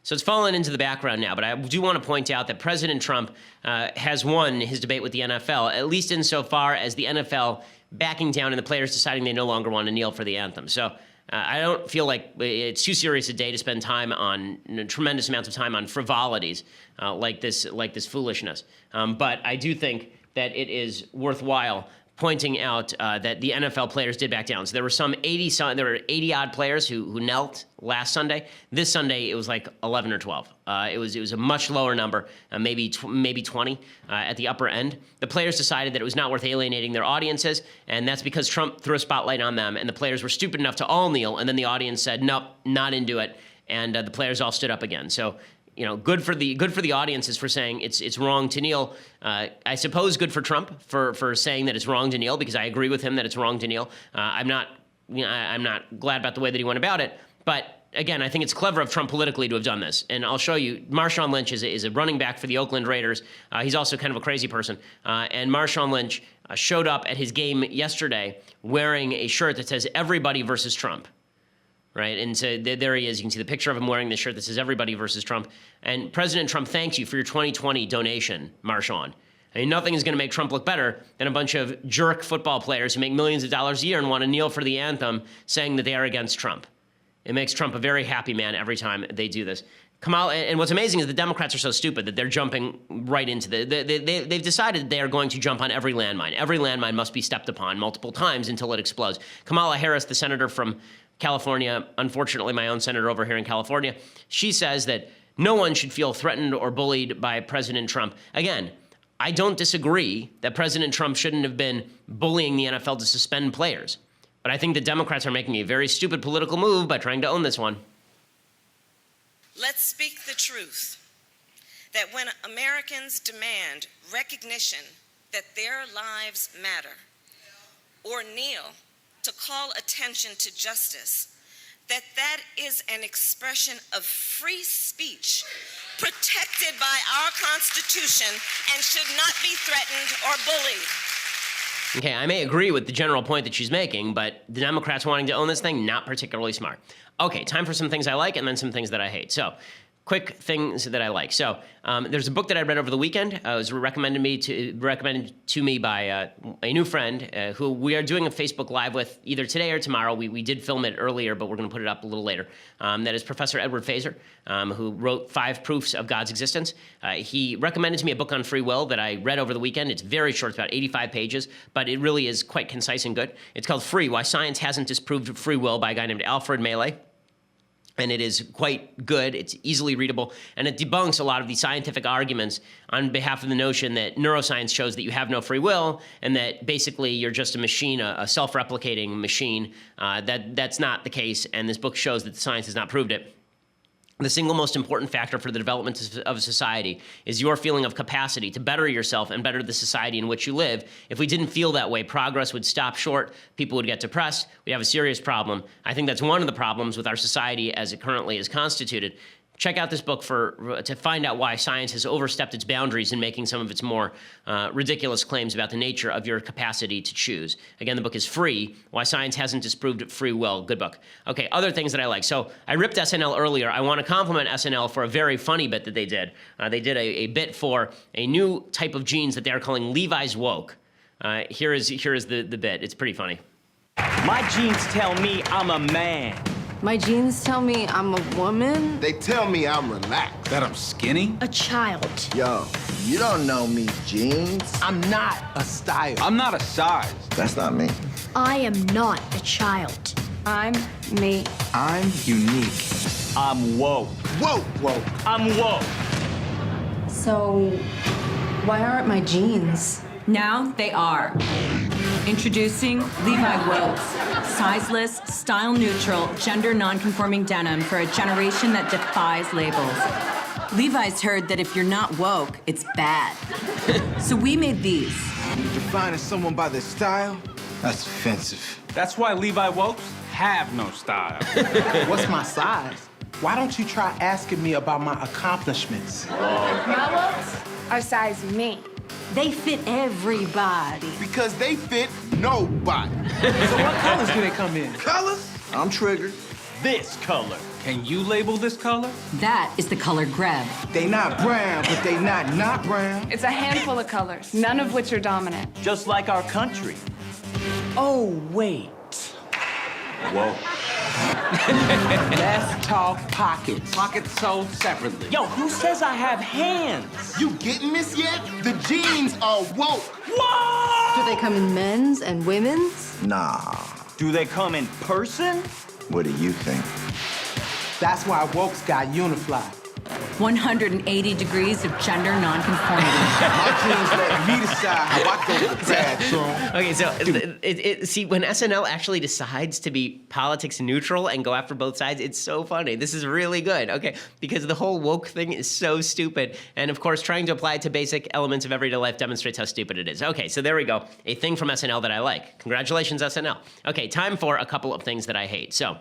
So it's fallen into the background now, but I do want to point out that President Trump has won his debate with the NFL, at least insofar as the NFL backing down and the players deciding they no longer want to kneel for the anthem. So I don't feel like it's too serious a day to spend time on tremendous amounts of time on frivolities like this foolishness. But I do think that it is worthwhile pointing out that the NFL players did back down. So there were 80-odd players who knelt last Sunday. This Sunday, it was like 11 or 12. It was a much lower number, maybe 20 at the upper end. The players decided that it was not worth alienating their audiences, and that's because Trump threw a spotlight on them, and the players were stupid enough to all kneel, and then the audience said, nope, not into it, and the players all stood up again. So, you know, good for the audiences for saying it's wrong to kneel. I suppose good for Trump for saying that it's wrong to kneel, because I agree with him that it's wrong to kneel. I'm not glad about the way that he went about it, but again, I think it's clever of Trump politically to have done this. And I'll show you. Marshawn Lynch is a running back for the Oakland Raiders. He's also kind of a crazy person. And Marshawn Lynch showed up at his game yesterday wearing a shirt that says "Everybody versus Trump." Right, and so there he is. You can see the picture of him wearing the shirt that says "Everybody versus Trump." And President Trump thanks you for your 2020 donation, Marshawn. I mean, nothing is going to make Trump look better than a bunch of jerk football players who make millions of dollars a year and want to kneel for the anthem, saying that they are against Trump. It makes Trump a very happy man every time they do this. Kamala, and what's amazing is the Democrats are so stupid that they're jumping right into they've decided they are going to jump on every landmine. Every landmine must be stepped upon multiple times until it explodes. Kamala Harris, the senator from California, unfortunately my own senator over here in California, she says that no one should feel threatened or bullied by President Trump. Again, I don't disagree that President Trump shouldn't have been bullying the NFL to suspend players. But I think the Democrats are making a very stupid political move by trying to own this one. Let's speak the truth, that when Americans demand recognition that their lives matter, or kneel to call attention to justice, that is an expression of free speech protected by our Constitution and should not be threatened or bullied. Okay, I may agree with the general point that she's making, but the Democrats wanting to own this thing, not particularly smart. Okay, time for some things I like and then some things that I hate. So, quick things that I like. So, there's a book that I read over the weekend. It was recommended to me by a new friend who we are doing a Facebook Live with either today or tomorrow. We did film it earlier, but we're going to put it up a little later. That is Professor Edward Fazer, who wrote 5 Proofs of God's Existence. He recommended to me a book on free will that I read over the weekend. It's very short, it's about 85 pages, but it really is quite concise and good. It's called Free: Why Science Hasn't Disproved Free Will by a guy named Alfred Mealy. And it is quite good. It's easily readable, and it debunks a lot of the scientific arguments on behalf of the notion that neuroscience shows that you have no free will and that basically you're just a machine, a self-replicating machine. That's not the case, and this book shows that the science has not proved it. The single most important factor for the development of society is your feeling of capacity to better yourself and better the society in which you live. If we didn't feel that way, progress would stop short, people would get depressed, we'd have a serious problem. I think that's one of the problems with our society as it currently is constituted. Check out this book to find out why science has overstepped its boundaries in making some of its more ridiculous claims about the nature of your capacity to choose. Again, the book is Free: Why Science Hasn't Disproved Free Will. Good book. Okay, other things that I like. So I ripped SNL earlier. I want to compliment SNL for a very funny bit that they did. They did a bit for a new type of jeans that they are calling Levi's Woke. Here is the bit. It's pretty funny. My jeans tell me I'm a man. My jeans tell me I'm a woman. They tell me I'm relaxed. That I'm skinny? A child. Yo, you don't know me, jeans. I'm not a style. I'm not a size. That's not me. I am not a child. I'm me. I'm unique. I'm woke. Woke. I'm woke. So, why aren't my jeans? Now they are. Introducing Levi Woke, sizeless, style-neutral, gender-non-conforming denim for a generation that defies labels. Levi's heard that if you're not woke, it's bad. So we made these. Defining someone by their style? That's offensive. That's why Levi Wokes have no style. What's my size? Why don't you try asking me about my accomplishments? My Wokes are size me. They fit everybody. Because they fit nobody. So what colors do they come in? Colors? I'm triggered. This color. Can you label this color? That is the color Greb. They not brown, but they not brown. It's a handful of colors, none of which are dominant. Just like our country. Oh, wait. Whoa. Let's talk pockets. Pockets sold separately. Yo, who says I have hands? You getting this yet? The jeans are woke. Whoa! Do they come in men's and women's? Nah. Do they come in person? What do you think? That's why Wokes got Unifly. 180 degrees of gender nonconformity. My jeans let me decide how I go to the bathroom. Okay, so see, when SNL actually decides to be politics neutral and go after both sides, it's so funny. This is really good, okay? Because the whole woke thing is so stupid. And of course, trying to apply it to basic elements of everyday life demonstrates how stupid it is. Okay, so there we go. A thing from SNL that I like. Congratulations, SNL. Okay, time for a couple of things that I hate. So,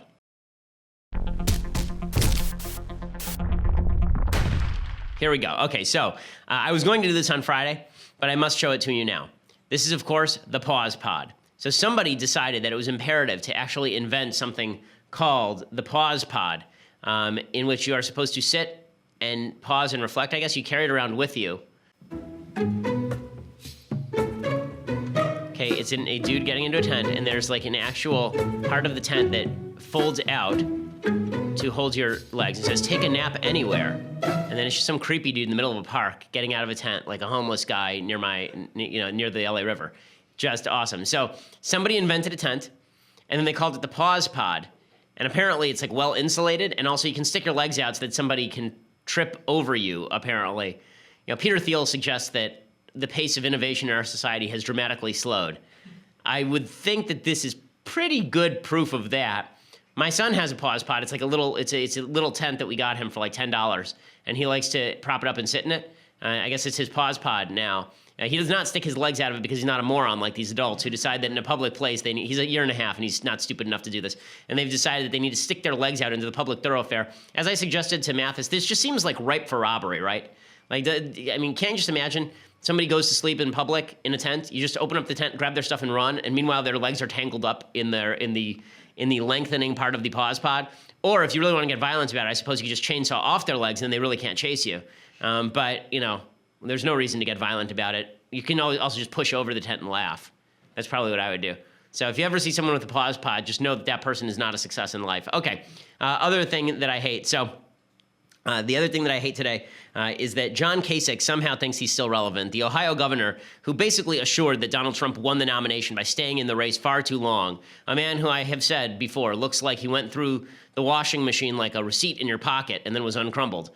here we go. Okay, so I was going to do this on Friday, but I must show it to you now. This is, of course, the pause pod. So somebody decided that it was imperative to actually invent something called the pause pod, in which you are supposed to sit and pause and reflect. I guess you carry it around with you. Okay, it's a dude getting into a tent, and there's like an actual part of the tent that folds out to hold your legs. It says, take a nap anywhere. And then it's just some creepy dude in the middle of a park getting out of a tent, like a homeless guy near the LA River. Just awesome. So somebody invented a tent, and then they called it the pause pod. And apparently it's like well insulated, and also you can stick your legs out so that somebody can trip over you, apparently. You know, Peter Thiel suggests that the pace of innovation in our society has dramatically slowed. I would think that this is pretty good proof of that. My son has a pause pod. It's like a little tent that we got him for like $10, and he likes to prop it up and sit in it. I guess it's his pause pod now. He does not stick his legs out of it because he's not a moron like these adults who decide that in a public place he's a year and a half and he's not stupid enough to do this. And they've decided that they need to stick their legs out into the public thoroughfare. As I suggested to Mathis, this just seems like ripe for robbery, right? Like, can't you just imagine somebody goes to sleep in public in a tent? You just open up the tent, grab their stuff, and run. And meanwhile, their legs are tangled up in the lengthening part of the pause pod. Or if you really want to get violent about it, I suppose you could just chainsaw off their legs and they really can't chase you. But, there's no reason to get violent about it. You can also just push over the tent and laugh. That's probably what I would do. So if you ever see someone with a pause pod, just know that that person is not a success in life. Okay, other thing that I hate. So the other thing that I hate today is that John Kasich somehow thinks he's still relevant. The Ohio governor, who basically assured that Donald Trump won the nomination by staying in the race far too long, a man who I have said before looks like he went through the washing machine like a receipt in your pocket and then was uncrumbled.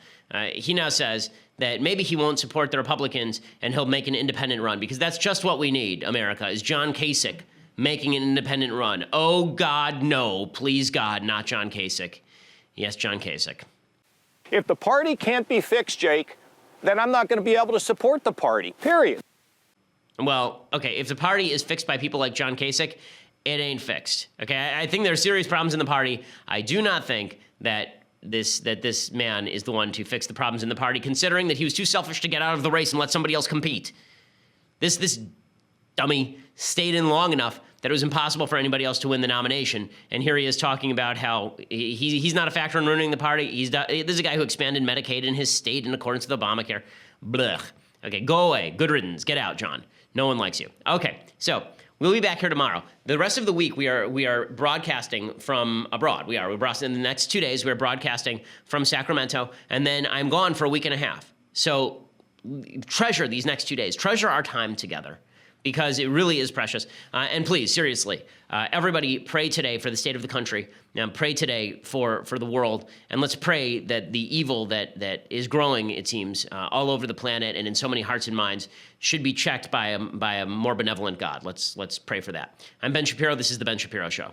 He now says that maybe he won't support the Republicans and he'll make an independent run, because that's just what we need, America, is John Kasich making an independent run. Oh, God, no. Please, God, not John Kasich. Yes, John Kasich. If the party can't be fixed, Jake, then I'm not going to be able to support the party, period. Well, okay, if the party is fixed by people like John Kasich, it ain't fixed. Okay, I think there are serious problems in the party. I do not think that this man is the one to fix the problems in the party, considering that he was too selfish to get out of the race and let somebody else compete. This dummy stayed in long enough that it was impossible for anybody else to win the nomination. And here he is talking about how he's not a factor in ruining the party. This is a guy who expanded Medicaid in his state in accordance with Obamacare. Blech. Okay, go away. Good riddance. Get out, John. No one likes you. Okay, so we'll be back here tomorrow. The rest of the week, we are broadcasting from abroad. We're broadcasting in the next 2 days. We're broadcasting from Sacramento, and then I'm gone for a week and a half. So treasure these next 2 days. Treasure our time together, because it really is precious. And please, seriously, everybody pray today for the state of the country. Now, pray today for the world. And let's pray that the evil that is growing, it seems, all over the planet and in so many hearts and minds should be checked by a more benevolent God. Let's pray for that. I'm Ben Shapiro. This is The Ben Shapiro Show.